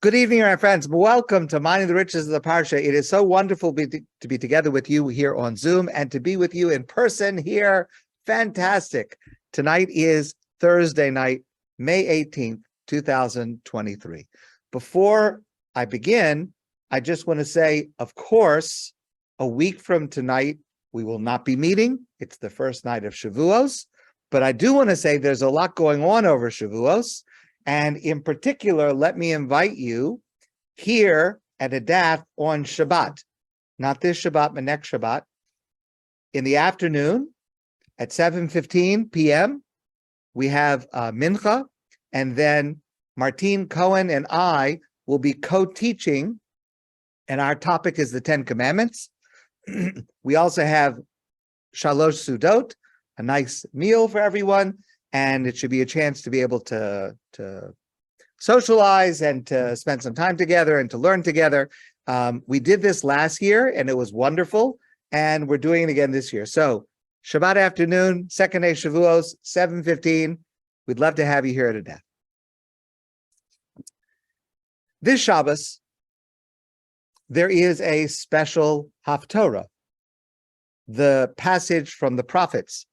Good evening, my friends. Welcome to Mining the Riches of the Parsha. It is so wonderful to be together with you here on Zoom and to be with you in person here. Fantastic. Tonight is Thursday night, May 18th, 2023. Before I begin, I just want to say, of course, a week from tonight, we will not be meeting. It's the first night of Shavuos. But I do want to say there's a lot going on over Shavuos. And in particular, let me invite you here at ADATH on Shabbat, not this Shabbat, but next Shabbat, in the afternoon at 7:15 p.m. We have Mincha, and then Martine Cohen and I will be co-teaching, and our topic is the Ten Commandments. We also have Shalosh Sudot, a nice meal for everyone, and it should be a chance to be able to socialize and to spend some time together and to learn together. We did this last year, and it was wonderful, and we're doing it again this year. So Shabbat afternoon, second day Shavuos, 7:15. We'd love to have you here at ADATH. This Shabbos, there is a special Haftorah, the passage from the prophets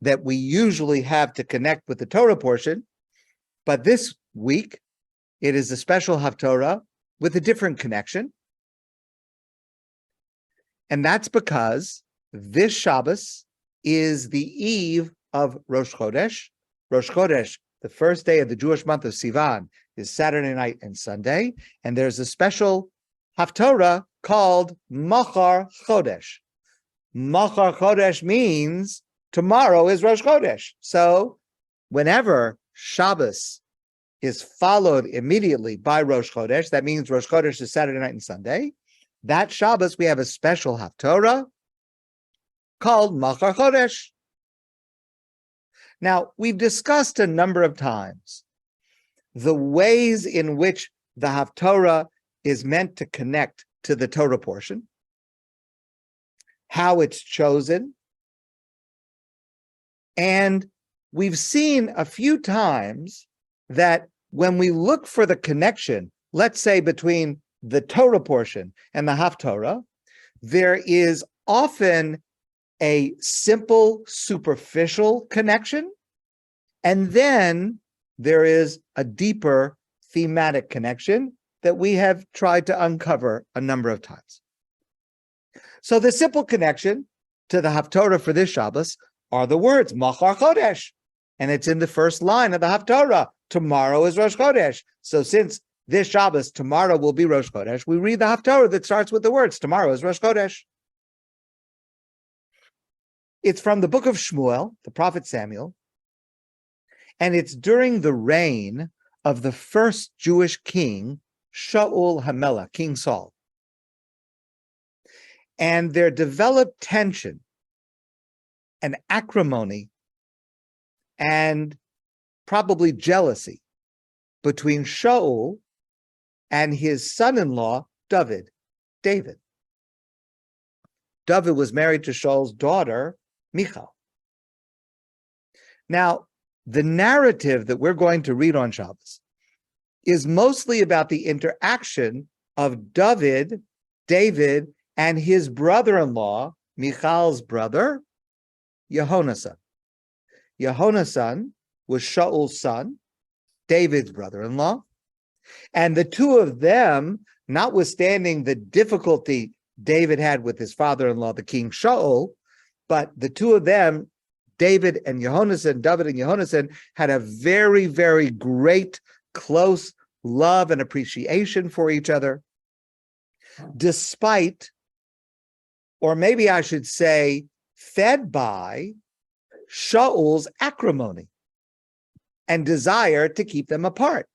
that we usually have to connect with the Torah portion, but this week it is a special Haftorah with a different connection. And that's because this Shabbos is the eve of Rosh Chodesh. Rosh Chodesh, the first day of the Jewish month of Sivan, is Saturday night and Sunday, and there's a special Haftorah called Mochor Chodesh. Mochor Chodesh means tomorrow is Rosh Chodesh. So whenever Shabbos is followed immediately by Rosh Chodesh, that means Rosh Chodesh is Saturday night and Sunday. That Shabbos, we have a special Haftorah called Mochor Chodesh. Now, we've discussed a number of times the ways in which the Haftorah is meant to connect to the Torah portion, how it's chosen, and we've seen a few times that when we look for the connection, let's say between the Torah portion and the Haftorah, there is often a simple, superficial connection, and then there is a deeper thematic connection that we have tried to uncover a number of times. So the simple connection to the Haftorah for this Shabbos are the words Mochor Chodesh, and it's in the first line of the Haftorah. Tomorrow is Rosh Chodesh. So since this Shabbos, tomorrow will be Rosh Chodesh, we read the Haftorah that starts with the words tomorrow is Rosh Chodesh. It's from the book of Shmuel, the prophet Samuel, and it's during the reign of the first Jewish king, Shaul HaMelech, King Saul. And there developed tension and acrimony and probably jealousy between Shaul and his son-in-law, David. David was married to Shaul's daughter, Michal. Now, the narrative that we're going to read on Shabbos is mostly about the interaction of David, and his brother-in-law, Michal's brother, Yehonasan. Yehonasan was Shaul's son, David's brother-in-law, and the two of them, notwithstanding the difficulty David had with his father-in-law, the king Shaul, but the two of them, David and Yehonasan, had a very, very great, close love and appreciation for each other, despite, or maybe I should say, fed by Shaul's acrimony and desire to keep them apart.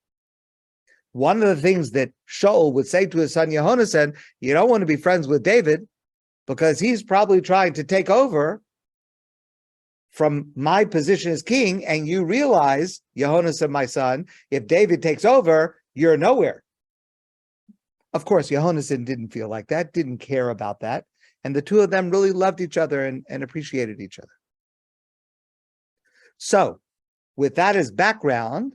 One of the things that Shaul would say to his son Yehonasan, you don't want to be friends with David because he's probably trying to take over from my position as king, and you realize, Yehonasan, my son, if David takes over, you're nowhere. Of course, Yehonasan didn't feel like that, didn't care about that, and the two of them really loved each other and appreciated each other. So, with that as background,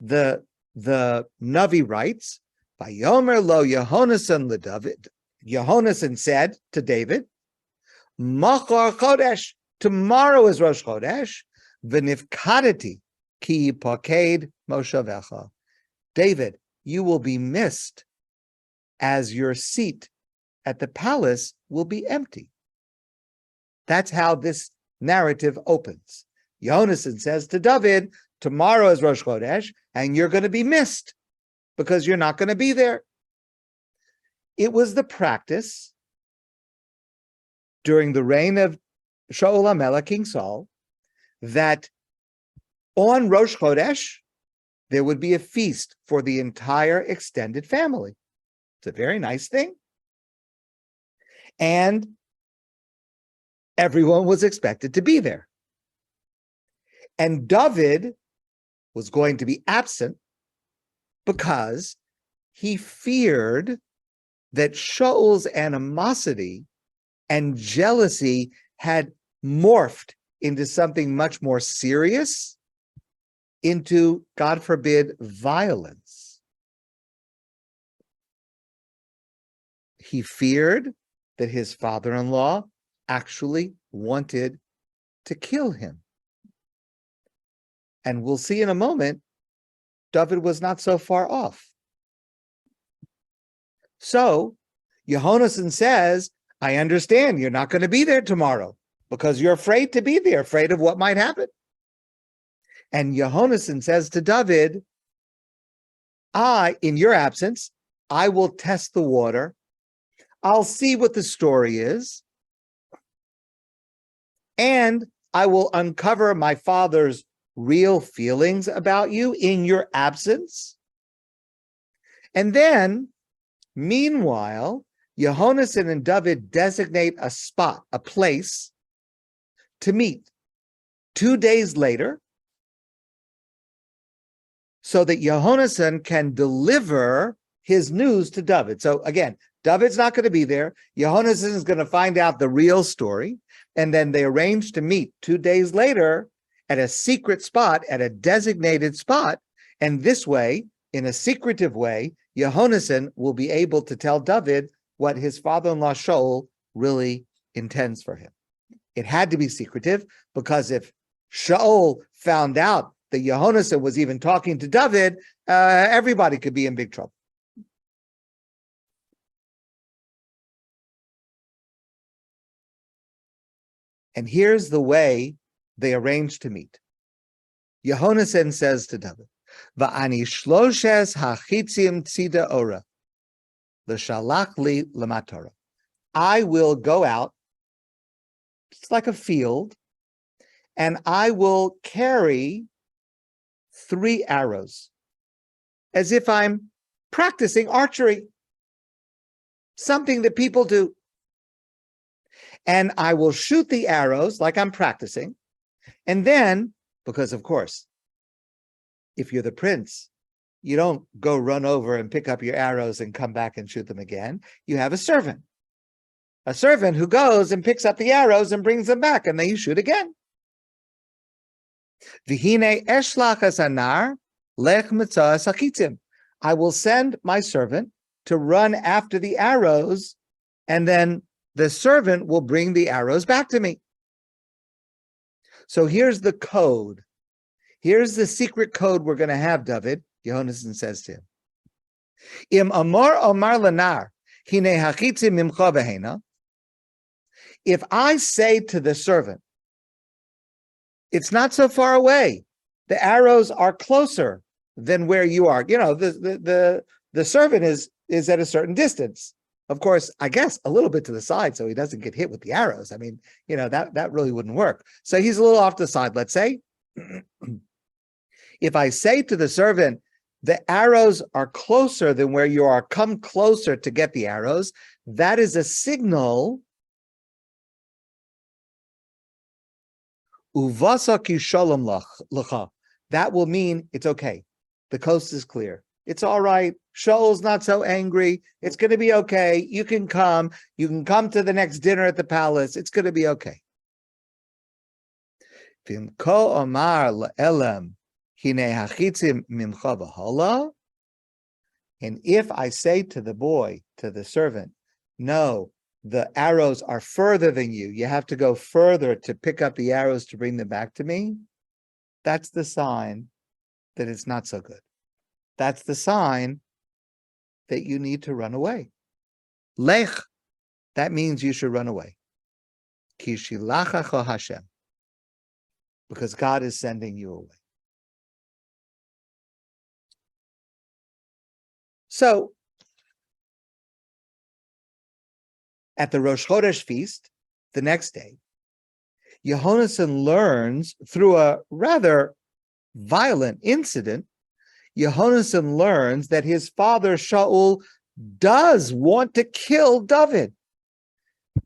the Navi writes Vayomer lo Yehonasan leDavid. Yehonasan said to David, Mochor Chodesh, tomorrow is Rosh Chodesh, v'nifkadati ki paked moshavecha. David, you will be missed as your seat at the palace will be empty. That's how this narrative opens. Yehonasan says to David, tomorrow is Rosh Chodesh, and you're going to be missed because you're not going to be there. It was the practice during the reign of Shaul HaMelech, King Saul, that on Rosh Chodesh, there would be a feast for the entire extended family. It's a very nice thing. And everyone was expected to be there. And David was going to be absent because he feared that Shaul's animosity and jealousy had morphed into something much more serious, into, God forbid, violence. He feared that his father-in-law actually wanted to kill him. And we'll see in a moment, David was not so far off. So Yehonasan says, I understand you're not going to be there tomorrow because you're afraid to be there, afraid of what might happen. And Yehonasan says to David, in your absence, I will test the water. I'll see what the story is. And I will uncover my father's real feelings about you in your absence. And then, meanwhile, Yehonasan and David designate a spot, a place to meet 2 days later so that Yehonasan can deliver his news to David. So again, David's not going to be there. Yehonasan is going to find out the real story. And then they arrange to meet 2 days later at a secret spot, at a designated spot. And this way, in a secretive way, Yehonasan will be able to tell David what his father-in-law Shaul really intends for him. It had to be secretive because if Shaul found out that Yehonasan was even talking to David, everybody could be in big trouble. And here's the way they arranged to meet. Yehonasan says to David, Va'ani shloshes hachitzim tzida ora, l'shalach li l'matorah. I will go out, it's like a field, and I will carry 3 arrows, as if I'm practicing archery, something that people do. And I will shoot the arrows like I'm practicing. And then, because of course, if you're the prince, you don't go run over and pick up your arrows and come back and shoot them again. You have a servant who goes and picks up the arrows and brings them back, and then you shoot again. V'hine eshlach hasanar lech mitzah sachitzim. I will send my servant to run after the arrows, and then the servant will bring the arrows back to me. So here's the code. Here's the secret code we're going to have, David. Yehonasan says to him, Im amar omar lanar, hine hachitzim mimcha v'hena. If I say to the servant, it's not so far away, the arrows are closer than where you are. You know, the servant is at a certain distance. Of course, I guess a little bit to the side so he doesn't get hit with the arrows. I mean, you know, that really wouldn't work. So he's a little off to the side, let's say. If I say to the servant, the arrows are closer than where you are, come closer to get the arrows, that is a signal. Uvasa ki shalom lacha. That will mean it's okay. The coast is clear. It's all right. Shaul's not so angry. It's going to be okay. You can come. You can come to the next dinner at the palace. It's going to be okay. V'imko omar le'elem hine hachitzim mimcha v'hala. And if I say to the boy, to the servant, no, the arrows are further than you, you have to go further to pick up the arrows to bring them back to me, that's the sign that it's not so good. That's the sign that you need to run away. Lech, that means you should run away. Ki shilachacha Hashem, because God is sending you away. So, at the Rosh Chodesh feast, the next day, Yehonasan learns through a rather violent incident, Yehonasan learns that his father Shaul does want to kill David.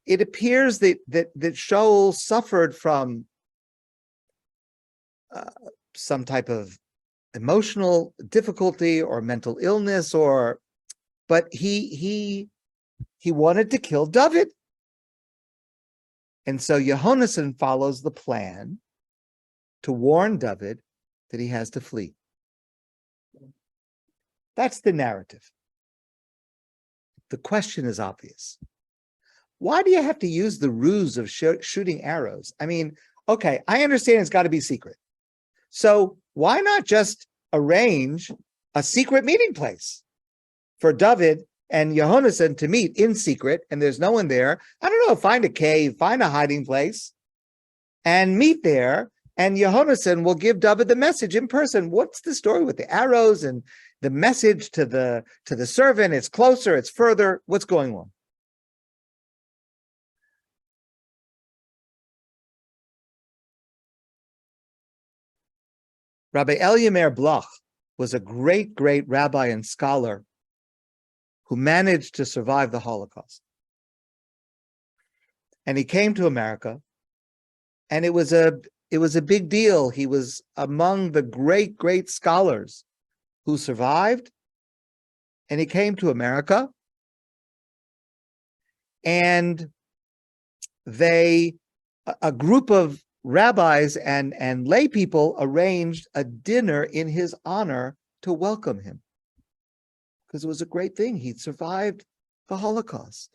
It appears that Shaul suffered from some type of emotional difficulty or mental illness, but he wanted to kill David. And so Yehonasan follows the plan to warn David that he has to flee. That's the narrative. The question is obvious. Why do you have to use the ruse of shooting arrows? I mean, okay, I understand it's got to be secret. So why not just arrange a secret meeting place for David and Yehonasan to meet in secret, and there's no one there? I don't know, find a cave, find a hiding place, and meet there, and Yehonasan will give David the message in person. What's the story with the arrows and the message to the servant? It's closer, it's further. What's going on? Rabbi Elya Meir Bloch was a great, great rabbi and scholar who managed to survive the Holocaust. And he came to America, and it was a big deal. He was among the great, great scholars who survived, and he came to America, and a group of rabbis and lay people arranged a dinner in his honor to welcome him, because it was a great thing. He'd survived the Holocaust.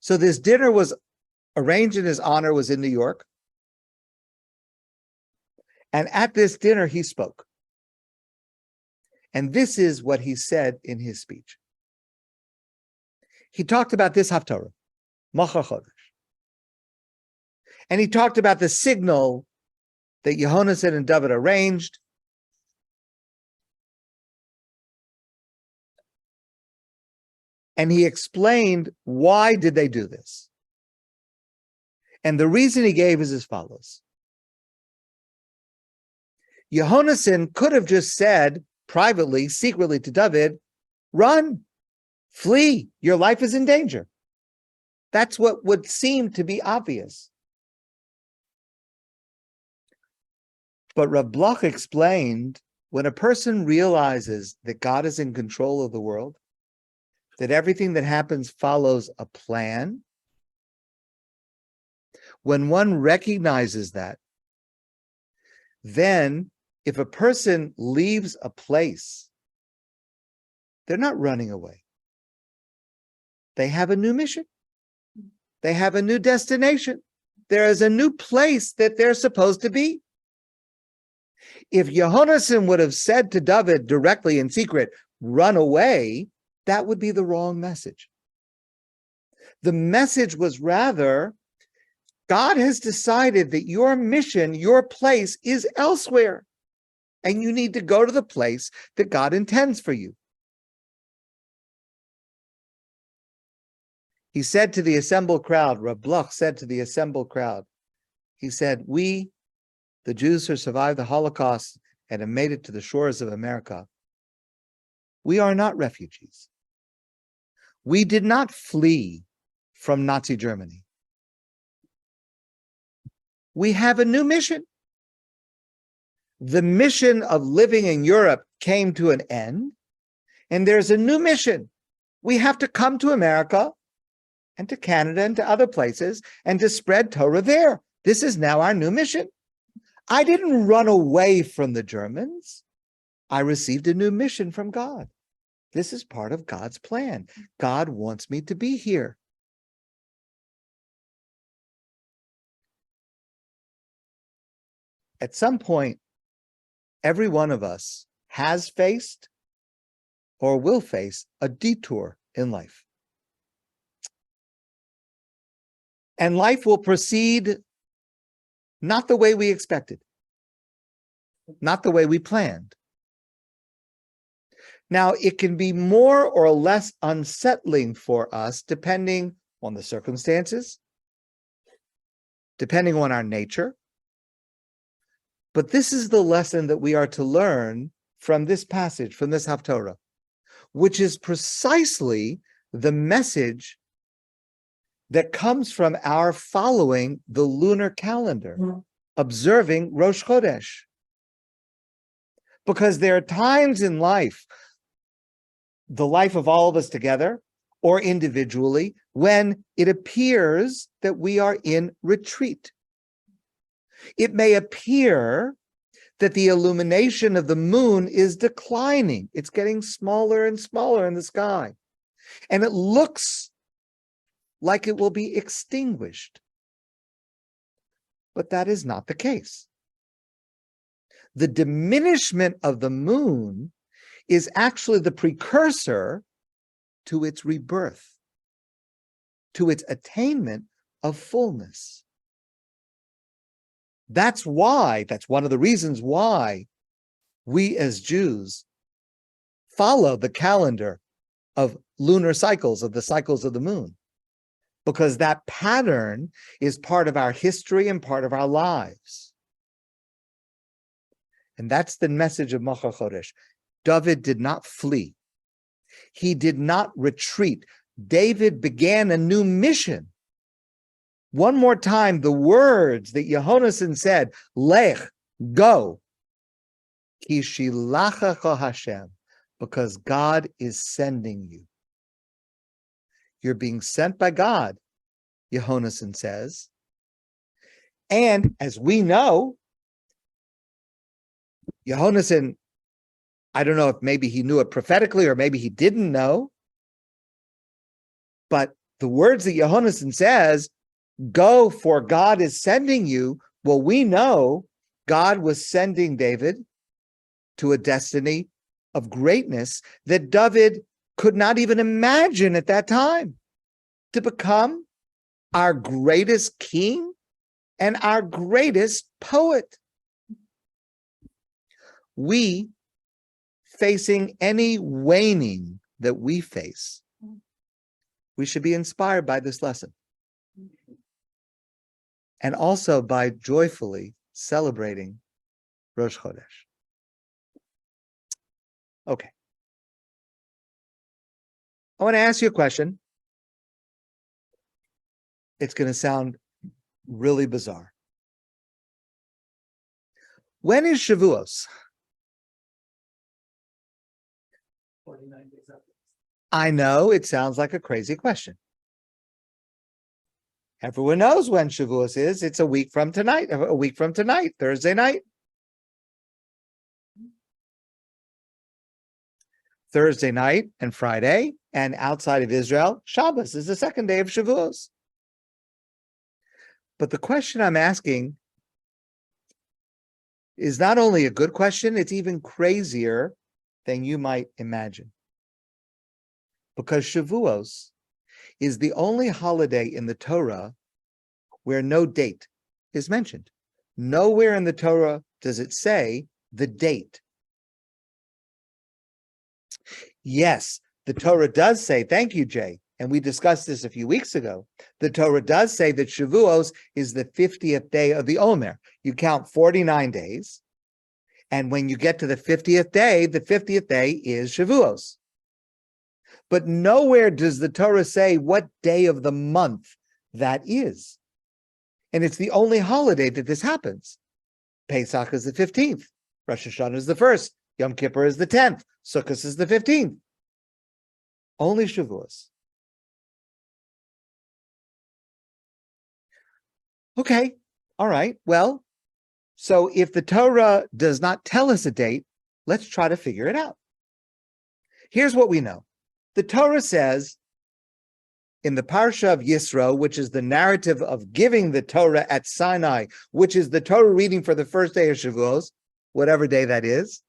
So this dinner was arranged in his honor, was in New York. And at this dinner, he spoke. And this is what he said in his speech. He talked about this Haftorah, Mochor Chodesh. And he talked about the signal that Yehonasan and David arranged. And he explained why did they do this. And the reason he gave is as follows. Yehonasan could have just said privately, secretly to David, run, flee, your life is in danger. That's what would seem to be obvious. But Rav Bloch explained, when a person realizes that God is in control of the world, that everything that happens follows a plan, when one recognizes that, then if a person leaves a place, they're not running away. They have a new mission. They have a new destination. There is a new place that they're supposed to be. If Yehonasan would have said to David directly in secret, run away, that would be the wrong message. The message was rather, God has decided that your mission, your place is elsewhere, and you need to go to the place that God intends for you. He said to the assembled crowd, Rav Bloch said to the assembled crowd, he said, we, the Jews who survived the Holocaust and have made it to the shores of America, we are not refugees. We did not flee from Nazi Germany. We have a new mission. The mission of living in Europe came to an end, and there's a new mission. We have to come to America and to Canada and to other places and to spread Torah there. This is now our new mission. I didn't run away from the Germans. I received a new mission from God. This is part of God's plan. God wants me to be here. At some point, every one of us has faced or will face a detour in life. And life will proceed not the way we expected, not the way we planned. Now, it can be more or less unsettling for us depending on the circumstances, depending on our nature. But this is the lesson that we are to learn from this passage, from this Haftorah, which is precisely the message that comes from our following the lunar calendar, observing Rosh Chodesh. Because there are times in life, the life of all of us together or individually, when it appears that we are in retreat. It may appear that the illumination of the moon is declining. It's getting smaller and smaller in the sky. And it looks like it will be extinguished. But that is not the case. The diminishment of the moon is actually the precursor to its rebirth, to its attainment of fullness. That's one of the reasons why we as Jews follow the calendar of lunar cycles, of the cycles of the moon, because that pattern is part of our history and part of our lives. And that's the message of Mochor Chodesh. David did not flee. He did not retreat. David began a new mission. One more time, the words that Yehonasan said, Lech, go, Ki shilachacha Hashem, because God is sending you. You're being sent by God, Yehonasan says. And as we know, Yehonasan, I don't know if maybe he knew it prophetically or maybe he didn't know, but the words that Yehonasan says, go, for God is sending you. Well, we know God was sending David to a destiny of greatness that David could not even imagine at that time, to become our greatest king and our greatest poet. We, facing any waning that we face, we should be inspired by this lesson. And also by joyfully celebrating Rosh Chodesh. Okay. I want to ask you a question. It's going to sound really bizarre. When is Shavuos? 49 days after. I know it sounds like a crazy question. Everyone knows when Shavuos is. It's a week from tonight, Thursday night. Thursday night and Friday, and outside of Israel, Shabbos is the second day of Shavuos. But the question I'm asking is not only a good question, it's even crazier than you might imagine. Because Shavuos is the only holiday in the Torah where no date is mentioned. Nowhere in the Torah does it say the date. Yes, the Torah does say, thank you, Jay, and we discussed this a few weeks ago, the Torah does say that Shavuos is the 50th day of the Omer. You count 49 days, and when you get to the 50th day is Shavuos. But nowhere does the Torah say what day of the month that is. And it's the only holiday that this happens. Pesach is the 15th. Rosh Hashanah is the 1st. Yom Kippur is the 10th. Sukkot is the 15th. Only Shavuos. Okay, all right. Well, so if the Torah does not tell us a date, let's try to figure it out. Here's what we know. The Torah says in the Parsha of Yisro, which is the narrative of giving the Torah at Sinai, which is the Torah reading for the first day of Shavuot, whatever day that is,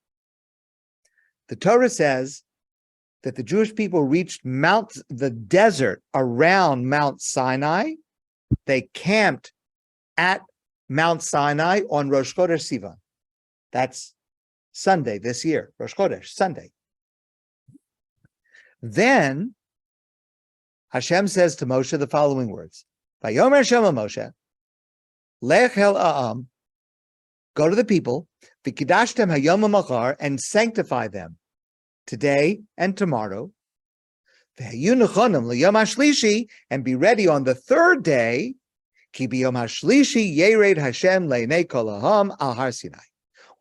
the Torah says that the Jewish people reached the desert around Mount Sinai. They camped at Mount Sinai on Rosh Chodesh Sivan. That's Sunday this year, Rosh Chodesh, Sunday. Then Hashem says to Moshe the following words: Vayomer Hashem Moshe, Lech el A'am, go to the people, V'kidashtem hayom ha'machar, and sanctify them today and tomorrow. V'hayu nechonim l'yom hashlishi, and be ready on the third day. Ki b'yom hashlishi yered Hashem le'nei kol ha'am al har Sinai.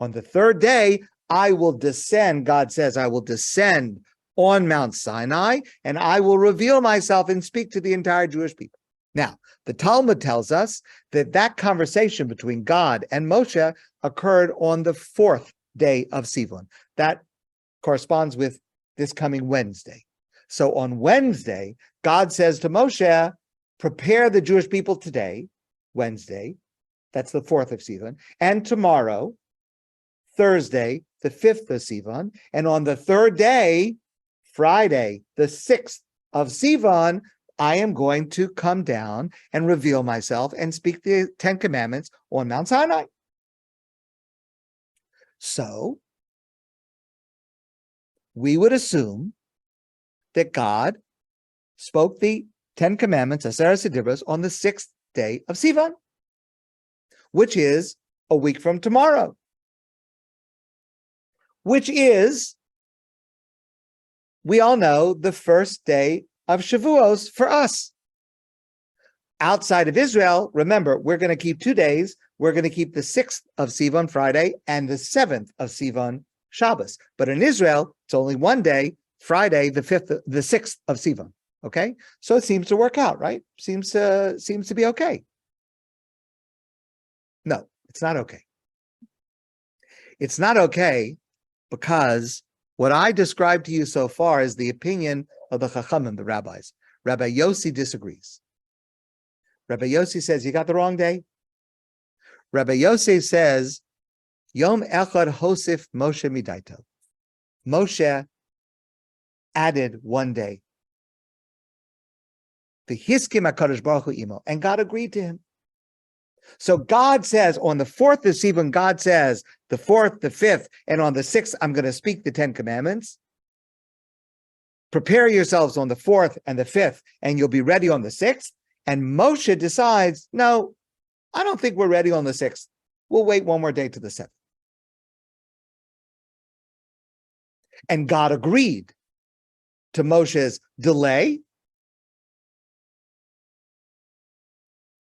On the third day, I will descend, God says, I will descend on Mount Sinai, and I will reveal myself and speak to the entire Jewish people. Now, the Talmud tells us that that conversation between God and Moshe occurred on the fourth day of Sivan. That corresponds with this coming Wednesday. So on Wednesday, God says to Moshe, prepare the Jewish people today, Wednesday, that's the 4th of Sivan, and tomorrow, Thursday, the 5th of Sivan, and on the third day, Friday, the 6th of Sivan, I am going to come down and reveal myself and speak the 10 Commandments on Mount Sinai. So, we would assume that God spoke the 10 Commandments, Aseret Sedibros, on the 6th day of Sivan, which is a week from tomorrow, which is, we all know, the first day of Shavuos for us. Outside of Israel, remember, we're going to keep 2 days. We're going to keep the 6th of Sivan, Friday, and the 7th of Sivan, Shabbos. But in Israel, it's only 1 day, Friday, the 6th of Sivan. Okay? So it seems to work out, right? Seems to be okay. No, it's not okay. It's not okay because what I described to you so far is the opinion of the Chachamim, the rabbis. Rabbi Yossi disagrees. Rabbi Yossi says, you got the wrong day. Rabbi Yossi says, Yom Echad Hosif Moshe Midaito. Moshe added 1 day. The Hiskim HaKadosh Baruch Hu Imo, and God agreed to him. So God says on the 4th of Sivan, God says the 4th, the 5th, and on the 6th, I'm going to speak the 10 Commandments. Prepare yourselves on the 4th and the 5th, and you'll be ready on the 6th. And Moshe decides, no, I don't think we're ready on the 6th. We'll wait 1 more day to the 7th. And God agreed to Moshe's delay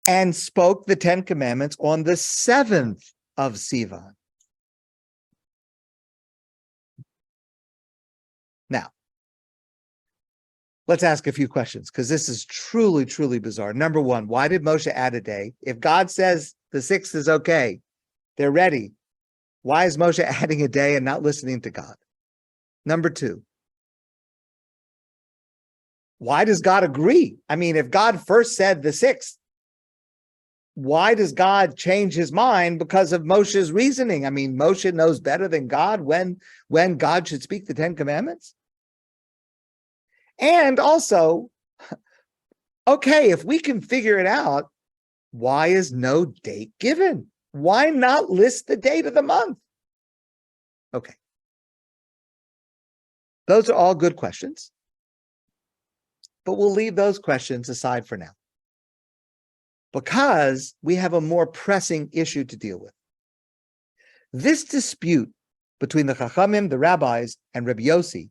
and spoke the 10 Commandments on the 7th of Sivan. Now, let's ask a few questions, because this is truly, truly bizarre. Number one, why did Moshe add a day? If God says the 6th is okay, they're ready, why is Moshe adding a day and not listening to God? Number two, why does God agree? I mean, if God first said the 6th, why does God change his mind because of Moshe's reasoning? I mean, Moshe knows better than God when God should speak the 10 Commandments. And also, okay, if we can figure it out, why is no date given? Why not list the date of the month? Okay. Those are all good questions, but we'll leave those questions aside for now, because we have a more pressing issue to deal with. This dispute between the Chachamim, the rabbis, and Rabbi Yossi,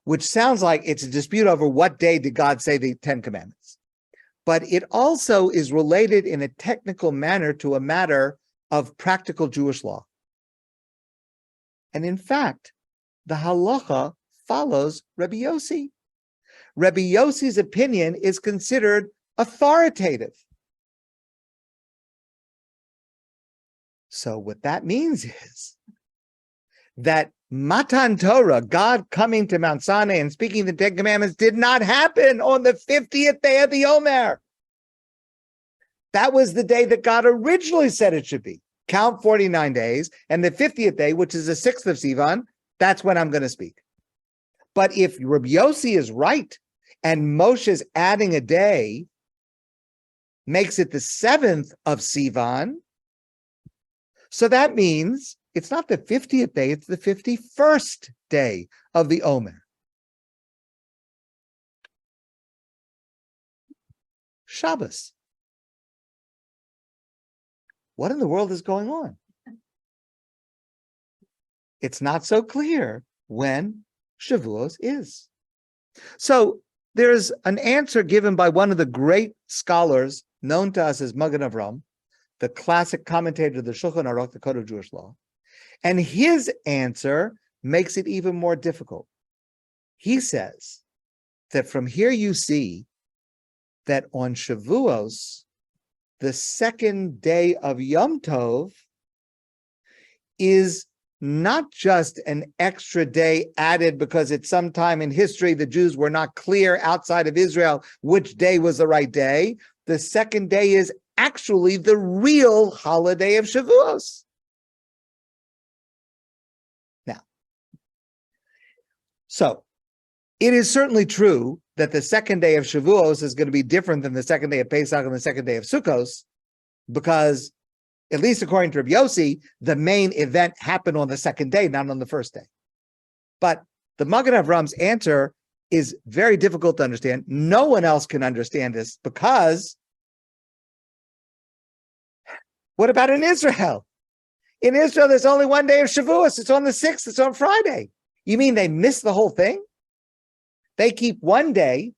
which sounds like it's a dispute over what day did God say the 10 Commandments, but it also is related in a technical manner to a matter of practical Jewish law. And in fact, the halacha follows Rabbi Yossi. Rabbi Yossi's opinion is considered authoritative. So what that means is that Matan Torah, God coming to Mount Sinai and speaking the Ten Commandments, did not happen on the 50th day of the Omer. That was the day that God originally said it should be. Count 49 days, and the 50th day, which is the 6th of Sivan, that's when I'm going to speak. But if Rabbi Yossi is right, and Moshe's adding a day makes it the 7th of Sivan, so that means it's not the 50th day, it's the 51st day of the Omer. Shabbos. What in the world is going on? It's not so clear when Shavuos is. So there's an answer given by one of the great scholars known to us as Magen Avram, the classic commentator of the Shulchan Aruch, the Code of Jewish Law. And his answer makes it even more difficult. He says that from here you see that on Shavuos, the second day of Yom Tov is not just an extra day added because at some time in history the Jews were not clear outside of Israel which day was the right day. The second day is actually the real holiday of Shavuos. Now, so it is certainly true that the second day of Shavuos is going to be different than the second day of Pesach and the second day of Sukkos, because, at least according to Rabbi Yossi, the main event happened on the second day, not on the first day. But the Magen Avram's answer is very difficult to understand. No one else can understand this, because what about in Israel? In Israel, there's only one day of Shavuos. It's on the 6th. It's on Friday. You mean they miss the whole thing? They keep one day,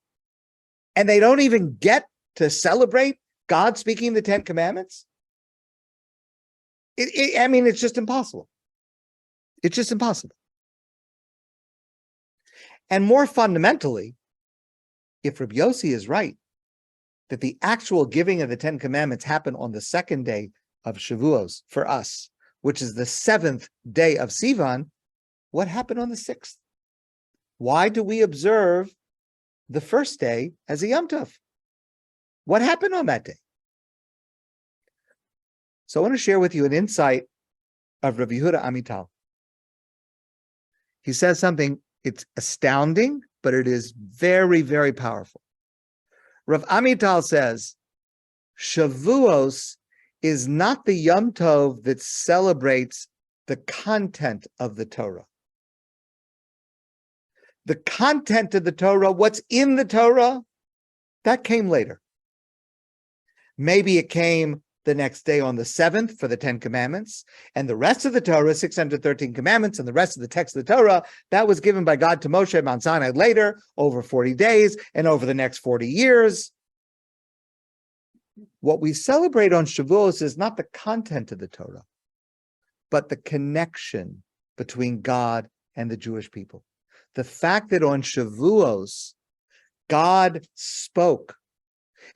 and they don't even get to celebrate God speaking the Ten Commandments? I mean, it's just impossible. It's just impossible. And more fundamentally, if Rabbi Yossi is right, that the actual giving of the Ten Commandments happened on the second day of Shavuos for us, which is the 7th day of Sivan, what happened on the 6th? Why do we observe the first day as a Yom Tov? What happened on that day? So I want to share with you an insight of Rabbi Yehuda Amital. He says something, it's astounding, but it is very, very powerful. Rav Amital says, Shavuos is not the Yom Tov that celebrates the content of the Torah. The content of the Torah, what's in the Torah, that came later. Maybe it came the next day on the 7th for the 10 Commandments, and the rest of the Torah, 613 Commandments, and the rest of the text of the Torah, that was given by God to Moshe at Mount Sinai later, over 40 days, and over the next 40 years. What we celebrate on Shavuos is not the content of the Torah, but the connection between God and the Jewish people. The fact that on Shavuos, God spoke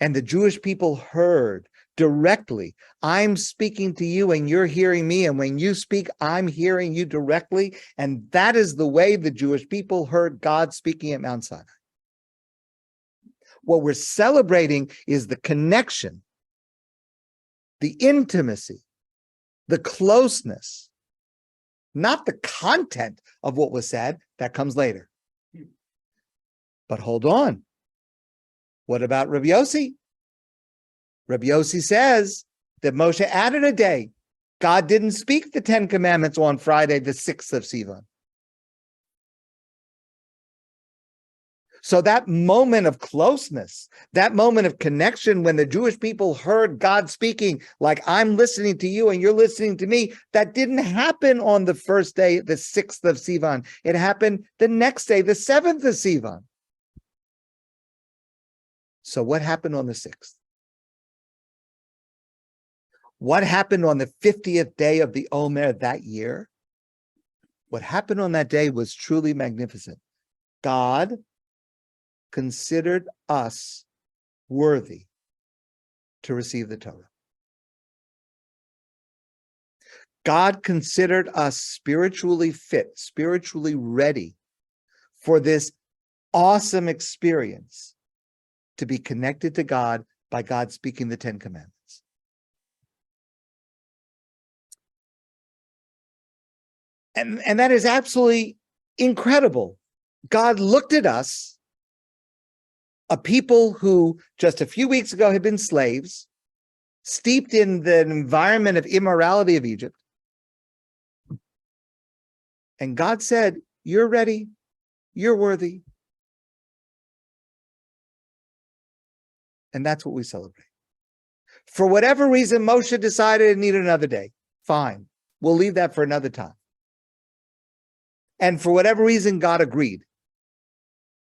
and the Jewish people heard directly. I'm speaking to you and you're hearing me, and when you speak, I'm hearing you directly. And that is the way the Jewish people heard God speaking at Mount Sinai. What we're celebrating is the connection, the intimacy, the closeness, not the content of what was said. That comes later. But hold on. What about Rabbi Yossi? Rabbi Yossi says that Moshe added a day. God didn't speak the 10 Commandments on Friday, the 6th of Sivan. So that moment of closeness, that moment of connection when the Jewish people heard God speaking, like I'm listening to you and you're listening to me, that didn't happen on the first day, the 6th of Sivan. It happened the next day, the 7th of Sivan. So what happened on the 6th? What happened on the 50th day of the Omer that year? What happened on that day was truly magnificent. God considered us worthy to receive the Torah. God considered us spiritually fit, spiritually ready for this awesome experience to be connected to God by God speaking the Ten Commandments. And that is absolutely incredible. God looked at us, a people who just a few weeks ago had been slaves, steeped in the environment of immorality of Egypt. And God said, you're ready, you're worthy. And that's what we celebrate. For whatever reason, Moshe decided it needed another day. Fine, we'll leave that for another time. And for whatever reason, God agreed.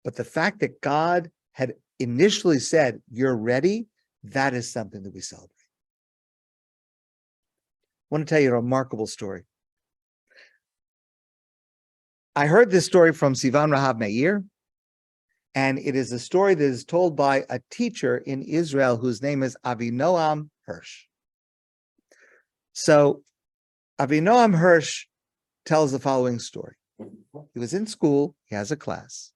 But the fact that God had initially said, you're ready, that is something that we celebrate. I want to tell you a remarkable story. I heard this story from Sivan Rahav Meir, and it is a story that is told by a teacher in Israel whose name is Avinoam Hirsch. So Avinoam Hirsch tells the following story. He was in school, he has a class,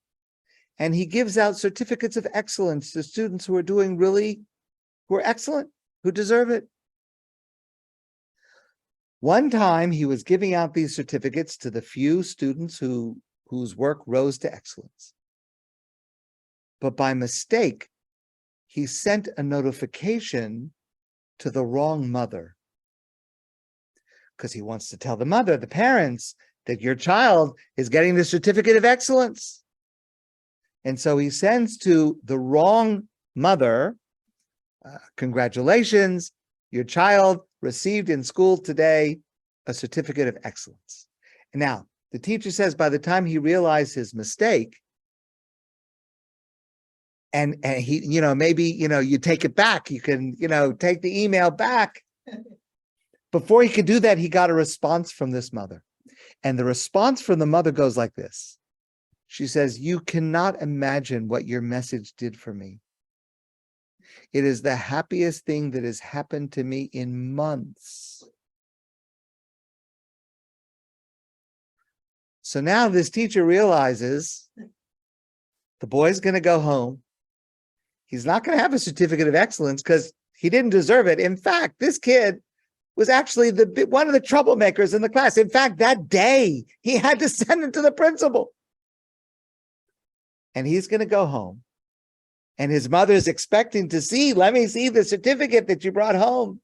and he gives out certificates of excellence to students who are excellent, who deserve it. One time he was giving out these certificates to the few students whose work rose to excellence. But by mistake, he sent a notification to the wrong mother, because he wants to tell the mother, the parents, that your child is getting the certificate of excellence. And so he sends to the wrong mother, congratulations, your child received in school today a certificate of excellence. And now, the teacher says by the time he realized his mistake, and he, maybe, you take it back, you can, take the email back. Before he could do that, he got a response from this mother. And the response from the mother goes like this. She says, you cannot imagine what your message did for me. It is the happiest thing that has happened to me in months. So now this teacher realizes the boy's going to go home. He's not going to have a certificate of excellence because he didn't deserve it. In fact, this kid was actually one of the troublemakers in the class. In fact, that day, he had to send it to the principal. And he's going to go home. And his mother's expecting to see, let me see the certificate that you brought home.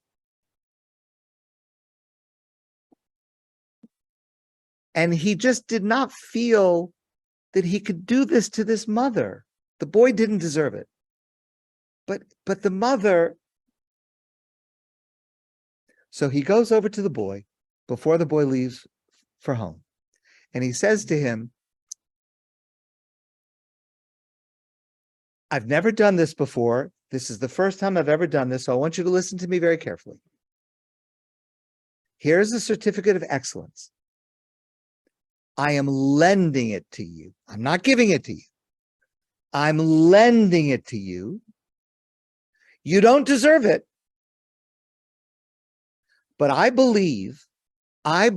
And he just did not feel that he could do this to this mother. The boy didn't deserve it. But the mother. So he goes over to the boy before the boy leaves for home. And he says to him, I've never done this before. This is the first time I've ever done this, so I want you to listen to me very carefully. Here's a certificate of excellence. I am lending it to you. I'm not giving it to you. I'm lending it to you. You don't deserve it. But I believe that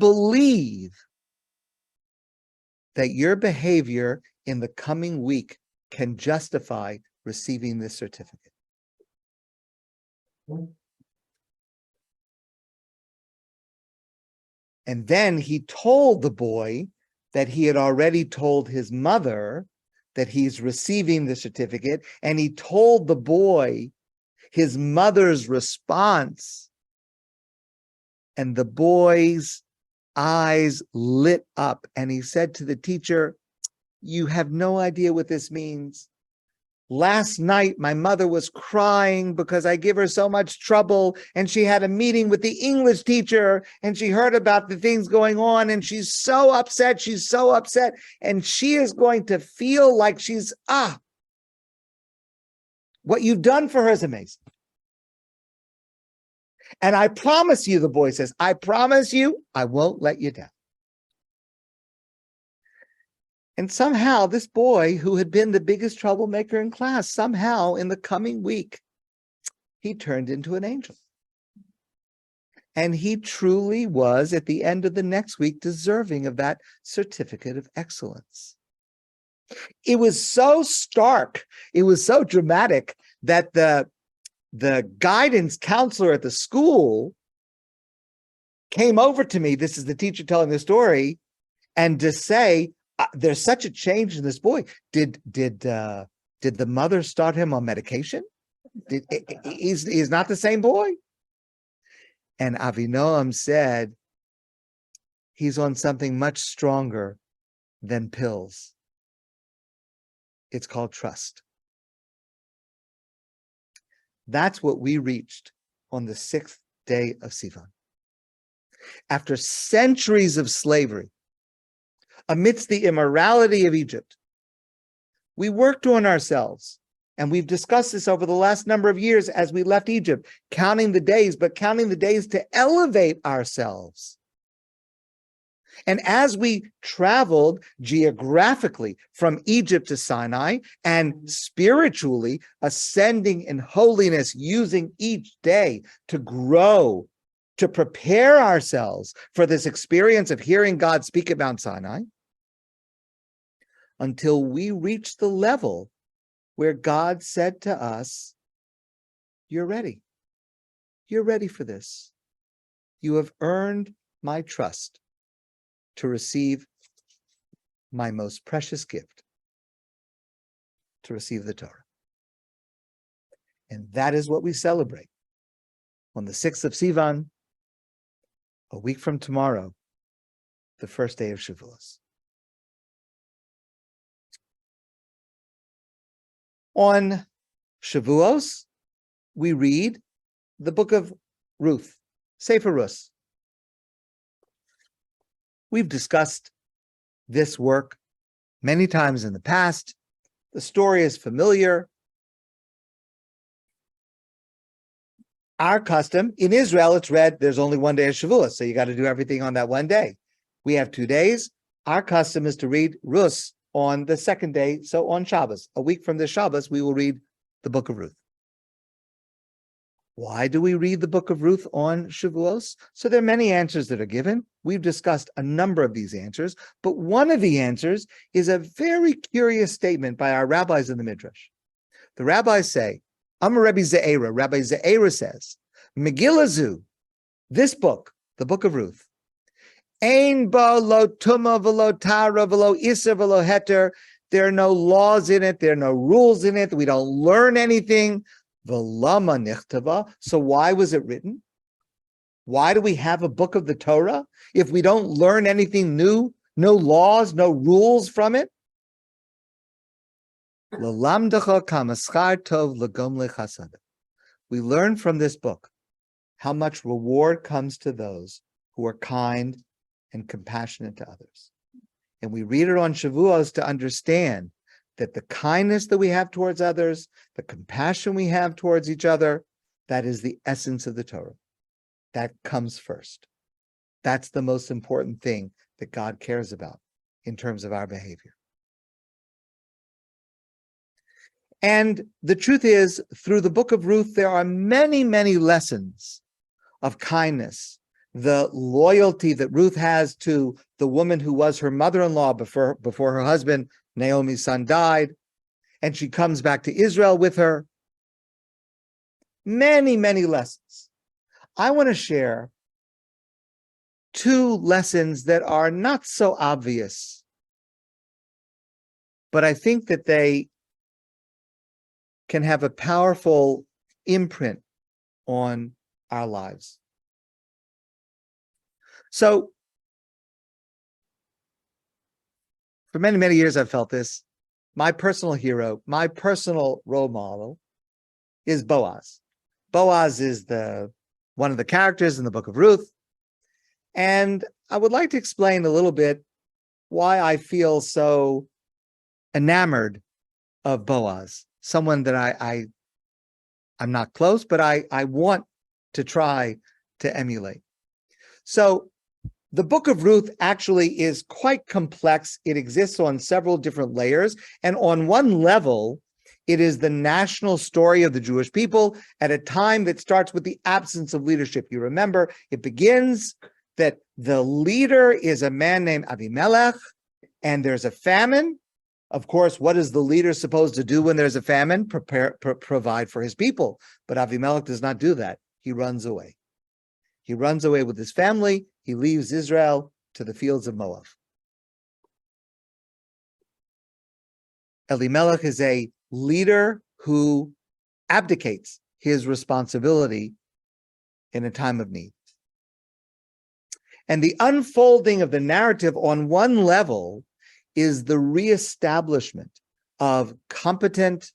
your behavior in the coming week can justify receiving this certificate. And then he told the boy that he had already told his mother that he's receiving the certificate, and he told the boy his mother's response, and the boy's eyes lit up, and he said to the teacher, you have no idea what this means. Last night, my mother was crying because I give her so much trouble, and she had a meeting with the English teacher, and she heard about the things going on, and she's so upset, and she is going to feel like what you've done for her is amazing. And I promise you, the boy says, I promise you, I won't let you down. And somehow this boy, who had been the biggest troublemaker in class, somehow in the coming week, he turned into an angel. And he truly was, at the end of the next week, deserving of that certificate of excellence. It was so stark, it was so dramatic that the guidance counselor at the school came over to me, this is the teacher telling the story, and to say, there's such a change in this boy. Did the mother start him on medication? He's not the same boy? And Avinoam said, he's on something much stronger than pills. It's called trust. That's what we reached on the 6th day of Sivan. After centuries of slavery, amidst the immorality of Egypt, we worked on ourselves. And we've discussed this over the last number of years as we left Egypt, counting the days, but counting the days to elevate ourselves. And as we traveled geographically from Egypt to Sinai and spiritually ascending in holiness, using each day to grow, to prepare ourselves for this experience of hearing God speak at Mount Sinai, until we reach the level where God said to us, you're ready. You're ready for this. You have earned my trust to receive my most precious gift, to receive the Torah. And that is what we celebrate on the 6th of Sivan, a week from tomorrow, the first day of Shavuot. On Shavuos, we read the Book of Ruth, Sefer Ruth. We've discussed this work many times in the past. The story is familiar. Our custom, in Israel, it's read, there's only one day of Shavuot, so you got to do everything on that one day. We have 2 days. Our custom is to read Ruth on the second day, so on Shabbos. A week from the Shabbos, we will read the Book of Ruth. Why do we read the Book of Ruth on Shavuos? So there are many answers that are given. We've discussed a number of these answers, but one of the answers is a very curious statement by our rabbis in the Midrash. The rabbis say, Amar Rabbi Ze'era, Rabbi Ze'era says, McGill Azu, this book, the Book of Ruth, Ein ba lo tuma velo tara velo isa velo heter. There are no laws in it. There are no rules in it. We don't learn anything. Velama nichtava. So why was it written? Why do we have a book of the Torah if we don't learn anything new? No laws, no rules from it? Lalamdacha kamaschar tov lagom lechasad. We learn from this book how much reward comes to those who are kind and compassionate to others. And we read it on Shavuos to understand that the kindness that we have towards others, the compassion we have towards each other, that is the essence of the Torah. That comes first. That's the most important thing that God cares about in terms of our behavior. And the truth is, through the Book of Ruth, there are many, many lessons of kindness, the loyalty that Ruth has to the woman who was her mother-in-law before her husband, Naomi's son, died, and she comes back to Israel with her. Many, many lessons. I want to share 2 lessons that are not so obvious, but I think that they can have a powerful imprint on our lives. So, for many, many years, I've felt this. My personal hero, my personal role model is Boaz. Boaz is one of the characters in the Book of Ruth. And I would like to explain a little bit why I feel so enamored of Boaz, someone that I'm not close, but I want to try to emulate. So the Book of Ruth actually is quite complex. It exists on several different layers. And on one level, It is the national story of the Jewish people at a time that starts with the absence of leadership. You remember, it begins that the leader is a man named Avimelech, and there's a famine. Of course, what is the leader supposed to do when there's a famine? Provide for his people. But Avimelech does not do that. He runs away. He runs away with his family. He leaves Israel to the fields of Moab. Elimelech is a leader who abdicates his responsibility in a time of need. And the unfolding of the narrative on one level is the reestablishment of competent,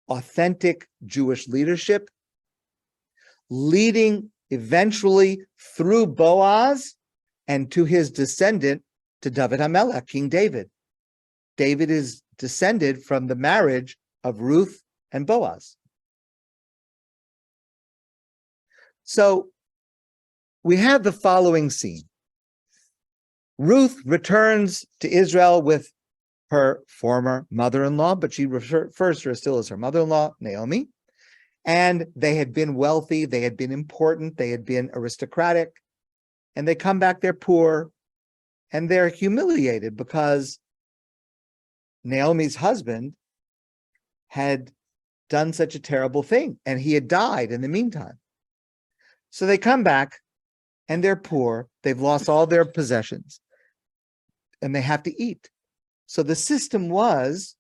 authentic Jewish leadership, leading eventually through Boaz and to his descendant, to David HaMelech, King David. David is descended from the marriage of Ruth and Boaz. So we have the following scene. Ruth returns to Israel with her former mother-in-law, but she refers to her still as her mother-in-law, Naomi. And they had been wealthy, they had been important, they had been aristocratic, and they come back, they're poor, and they're humiliated because Naomi's husband had done such a terrible thing, and he had died in the meantime. So they come back, and they're poor, they've lost all their possessions, and they have to eat. So the system was,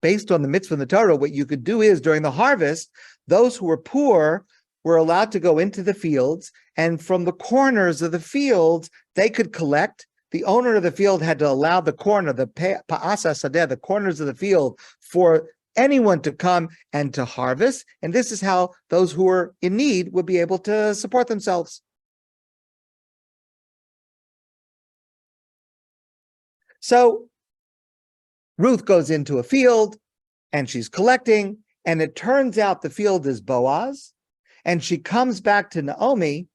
based on the mitzvah in the Torah, what you could do is, during the harvest, those who were poor were allowed to go into the fields, and from the corners of the fields, they could collect. The owner of the field had to allow the corner, the pa'asa sadeh, the corners of the field, for anyone to come and to harvest. And this is how those who were in need would be able to support themselves. So Ruth goes into a field and she's collecting, and it turns out the field is Boaz, and she comes back to Naomi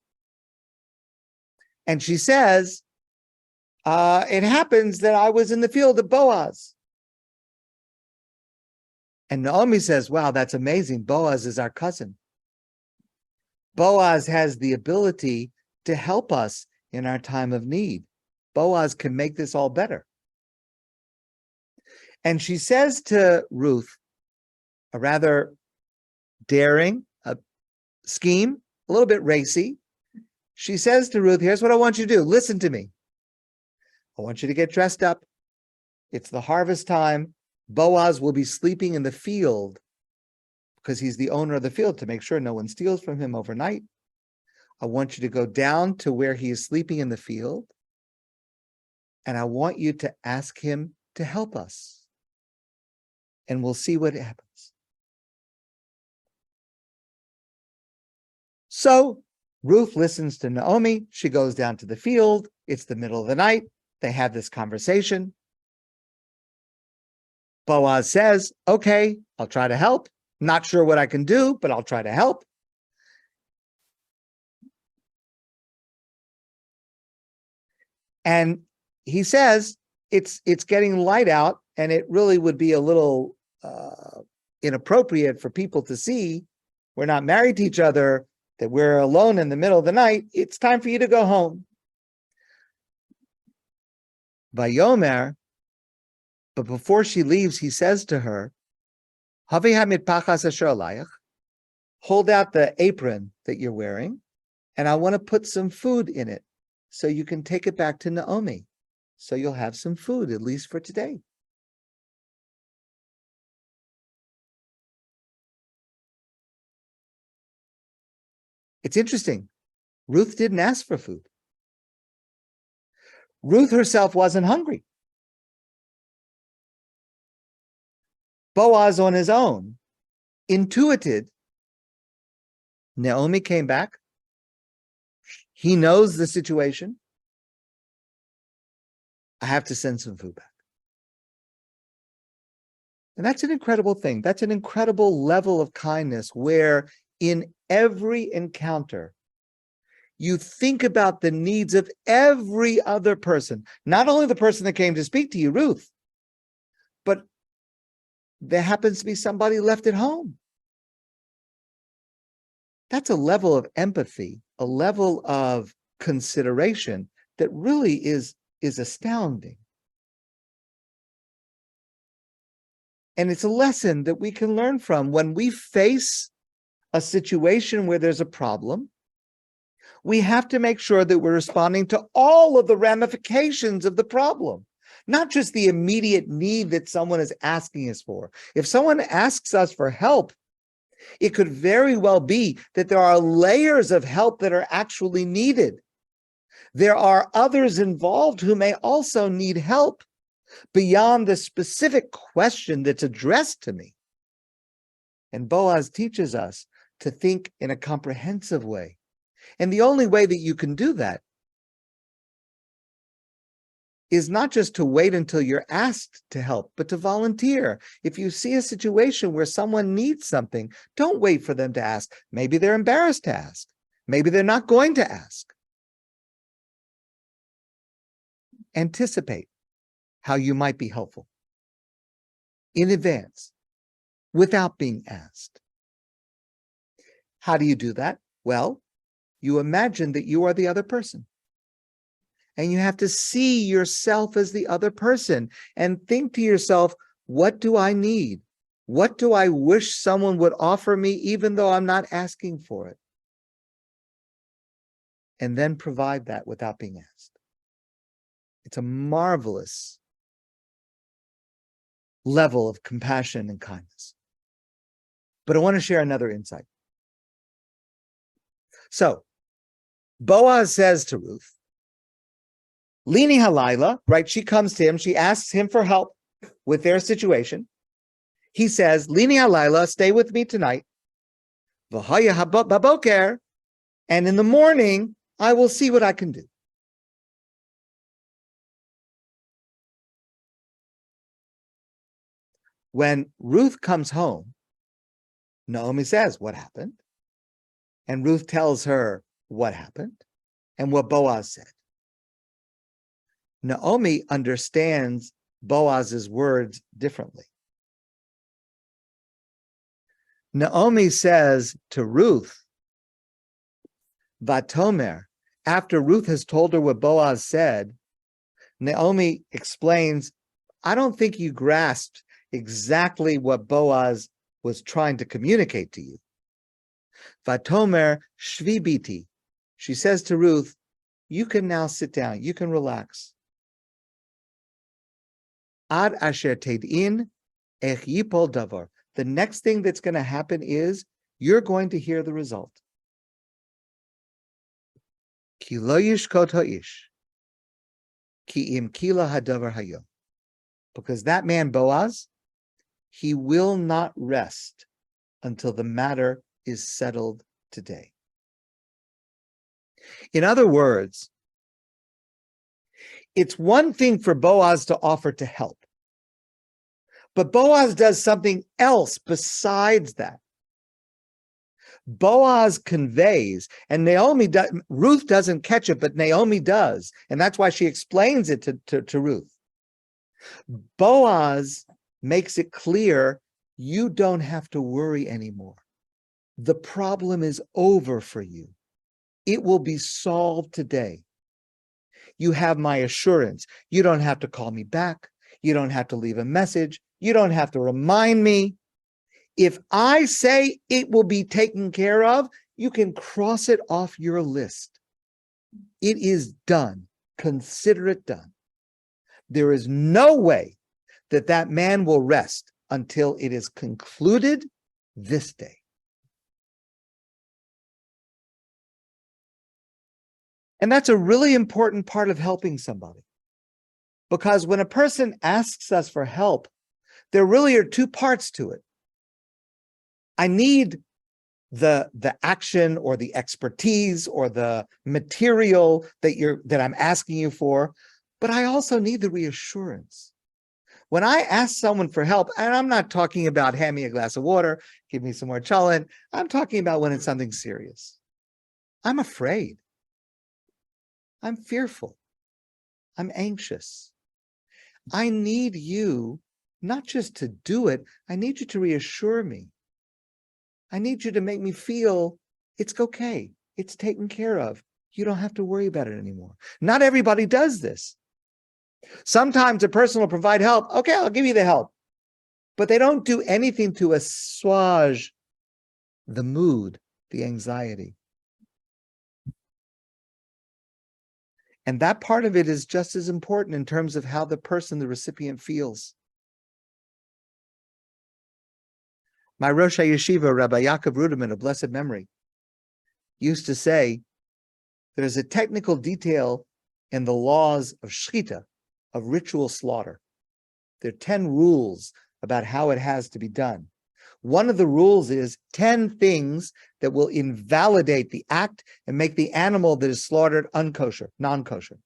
and she says, it happens that I was in the field of Boaz. And Naomi says, wow, that's amazing. Boaz is our cousin. Boaz has the ability to help us in our time of need. Boaz can make this all better. And she says to Ruth, a rather daring scheme, a little bit racy. She says to Ruth, here's what I want you to do. Listen to me. I want you to get dressed up. It's the harvest time. Boaz will be sleeping in the field because he's the owner of the field, to make sure no one steals from him overnight. I want you to go down to where he is sleeping in the field, and I want you to ask him to help us. And we'll see what happens. So Ruth listens to Naomi. She goes down to the field. It's the middle of the night. They have this conversation. Boaz says, okay, I'll try to help. Not sure what I can do, but I'll try to help. And he says, it's getting light out, and it really would be a little inappropriate for people to see. We're not married to each other, that we're alone in the middle of the night. It's time for you to go home. Vayomer, but before she leaves, he says to her, hold out the apron that you're wearing, and I want to put some food in it so you can take it back to Naomi. So you'll have some food, at least for today. It's interesting. Ruth didn't ask for food. Ruth herself wasn't hungry. Boaz on his own intuited. Naomi came back. He knows the situation. I have to send some food back. And that's an incredible thing. That's an incredible level of kindness where in every encounter, you think about the needs of every other person, not only the person that came to speak to you, Ruth, but there happens to be somebody left at home. That's a level of empathy, a level of consideration that really is astounding. And it's a lesson that we can learn from. When we face a situation where there's a problem, we have to make sure that we're responding to all of the ramifications of the problem, not just the immediate need that someone is asking us for. If someone asks us for help, it could very well be that there are layers of help that are actually needed. There are others involved who may also need help beyond the specific question that's addressed to me. And Boaz teaches us to think in a comprehensive way. And the only way that you can do that is not just to wait until you're asked to help, but to volunteer. If you see a situation where someone needs something, don't wait for them to ask. Maybe they're embarrassed to ask. Maybe they're not going to ask. Anticipate how you might be helpful in advance without being asked. How do you do that? Well, you imagine that you are the other person. And you have to see yourself as the other person and think to yourself, what do I need? What do I wish someone would offer me even though I'm not asking for it? And then provide that without being asked. It's a marvelous level of compassion and kindness. But I want to share another insight. So, Boaz says to Ruth, Lini halayla, right? She comes to him. She asks him for help with their situation. He says, Lini halayla, stay with me tonight. V'haya baboker, and in the morning, I will see what I can do. When Ruth comes home, Naomi says, what happened? And Ruth tells her what happened and what Boaz said. Naomi understands Boaz's words differently. Naomi says to Ruth, Vatomer, after Ruth has told her what Boaz said, Naomi explains, I don't think you grasped exactly what Boaz was trying to communicate to you. Vatomer shvi biti. She says to Ruth, you can now sit down, you can relax. Ad asher teid'in ech yipol davar. The next thing that's going to happen is you're going to hear the result. Ki lo yishkot ha'ish, ki im kila hadavar hayom. Because that man, Boaz, he will not rest until the matter is settled today. In other words, it's one thing for Boaz to offer to help, but Boaz does something else besides that. Boaz conveys, and Ruth doesn't catch it, but Naomi does, and that's why she explains it to Ruth. Boaz makes it clear you don't have to worry anymore. The problem is over for you. It will be solved today. You have my assurance. You don't have to call me back. You don't have to leave a message. You don't have to remind me. If I say it will be taken care of, you can cross it off your list. It is done. Consider it done. There is no way that that man will rest until it is concluded this day. And that's a really important part of helping somebody. Because when a person asks us for help, there really are two parts to it. I need the action or the expertise or the material that I'm asking you for, but I also need the reassurance. When I ask someone for help, and I'm not talking about hand me a glass of water, give me some more cholent, I'm talking about when it's something serious. I'm afraid. I'm fearful. I'm anxious. I need you not just to do it. I need you to reassure me. I need you to make me feel it's okay. It's taken care of. You don't have to worry about it anymore. Not everybody does this. Sometimes a person will provide help. Okay, I'll give you the help. But they don't do anything to assuage the mood, the anxiety. And that part of it is just as important in terms of how the person, the recipient, feels. My Rosh Yeshiva, Rabbi Yaakov Ruderman, of blessed memory, used to say, there's a technical detail in the laws of shchita, of ritual slaughter. There are 10 rules about how it has to be done. One of the rules is 10 things that will invalidate the act and make the animal that is slaughtered unkosher, non-kosher.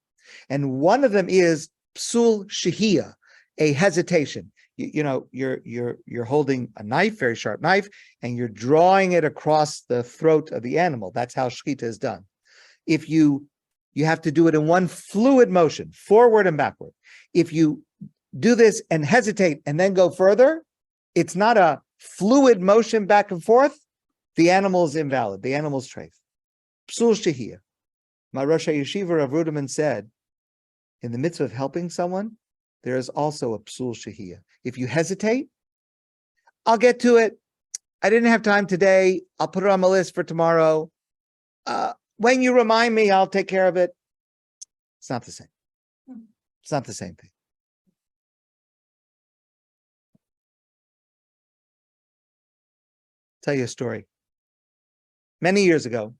And one of them is psul shehiyah, a hesitation. You're holding a knife, very sharp knife, and you're drawing it across the throat of the animal. That's how shechita is done. If you have to do it in one fluid motion, forward and backward. If you do this and hesitate and then go further, it's not a fluid motion back and forth. The animal is invalid. The animal is treif. Psul shehiyah. My Rosh Yeshiva Rav Ruderman said, in the midst of helping someone, there is also a psul shehiyah. If you hesitate, I'll get to it. I didn't have time today. I'll put it on my list for tomorrow. When you remind me, I'll take care of it. It's not the same. It's not the same thing. Tell you a story. Many years ago,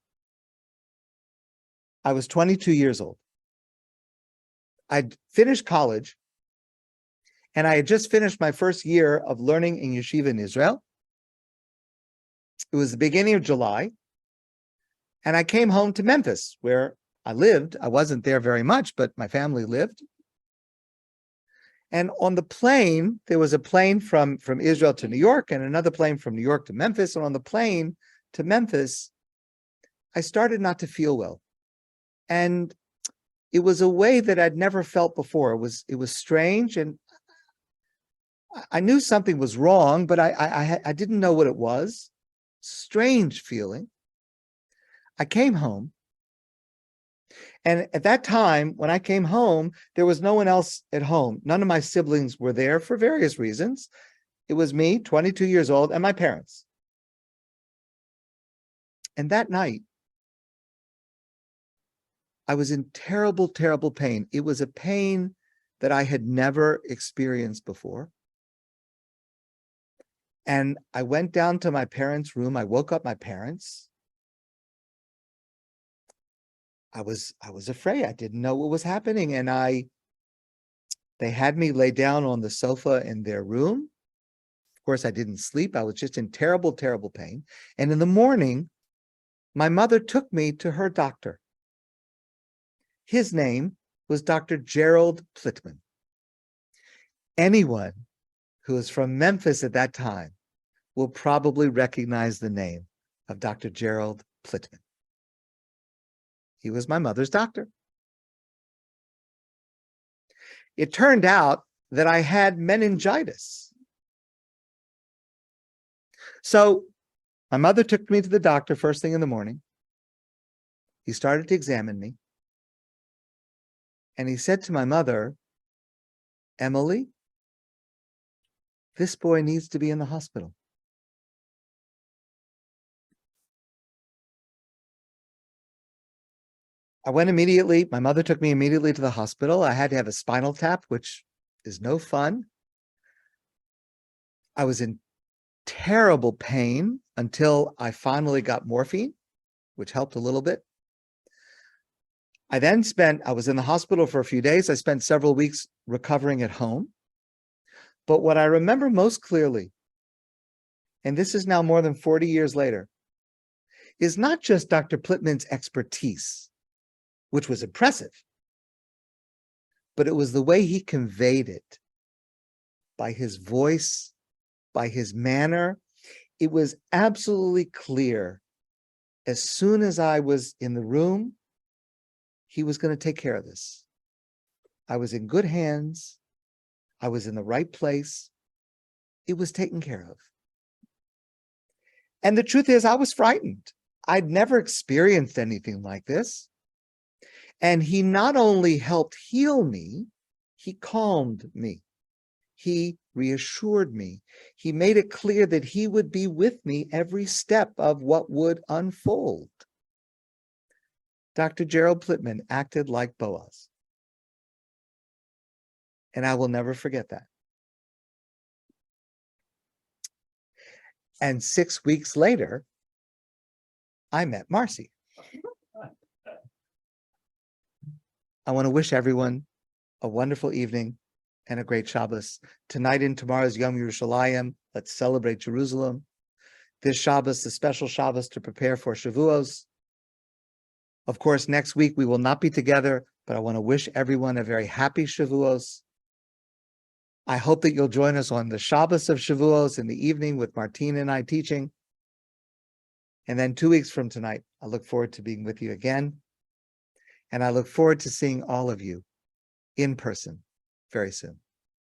I was 22 years old. I'd finished college, and I had just finished my first year of learning in yeshiva in Israel. It was the beginning of July, and I came home to Memphis, where I lived. I wasn't there very much, but my family lived. And on the plane, there was a plane from Israel to New York and another plane from New York to Memphis. And on the plane to Memphis, I started not to feel well. And it was a way that I'd never felt before. It was strange, and I knew something was wrong, but I didn't know what it was. Strange feeling. I came home. And at that time, when I came home, there was no one else at home. None of my siblings were there for various reasons. It was me, 22 years old, and my parents. And that night, I was in terrible, terrible pain. It was a pain that I had never experienced before. And I went down to my parents' room. I woke up my parents. I was afraid. I didn't know what was happening. And they had me lay down on the sofa in their room. Of course, I didn't sleep. I was just in terrible, terrible pain. And in the morning, my mother took me to her doctor. His name was Dr. Gerald Plitman. Anyone who is from Memphis at that time will probably recognize the name of Dr. Gerald Plitman. He was my mother's doctor. It turned out that I had meningitis. So my mother took me to the doctor first thing in the morning. He started to examine me. And he said to my mother, Emily, this boy needs to be in the hospital. I went immediately. My mother took me immediately to the hospital. I had to have a spinal tap, which is no fun. I was in terrible pain until I finally got morphine, which helped a little bit. I was in the hospital for a few days. I spent several weeks recovering at home. But what I remember most clearly, and this is now more than 40 years later, is not just Dr. Plitman's expertise, which was impressive, but it was the way he conveyed it, by his voice, by his manner. It was absolutely clear. As soon as I was in the room, he was going to take care of this. I was in good hands. I was in the right place. it was taken care of. And the truth is, I was frightened. I'd never experienced anything like this. And he not only helped heal me, he calmed me. He reassured me. He made it clear that he would be with me every step of what would unfold. Dr. Gerald Whitman acted like Boaz. And I will never forget that. And 6 weeks later, I met Marcy. I want to wish everyone a wonderful evening and a great Shabbos. Tonight and tomorrow's Yom Yerushalayim. Let's celebrate Jerusalem. This Shabbos, the special Shabbos to prepare for Shavuos. Of course, next week we will not be together, but I want to wish everyone a very happy Shavuos. I hope that you'll join us on the Shabbos of Shavuos in the evening with Martina and I teaching. And then 2 weeks from tonight, I look forward to being with you again. And I look forward to seeing all of you in person very soon.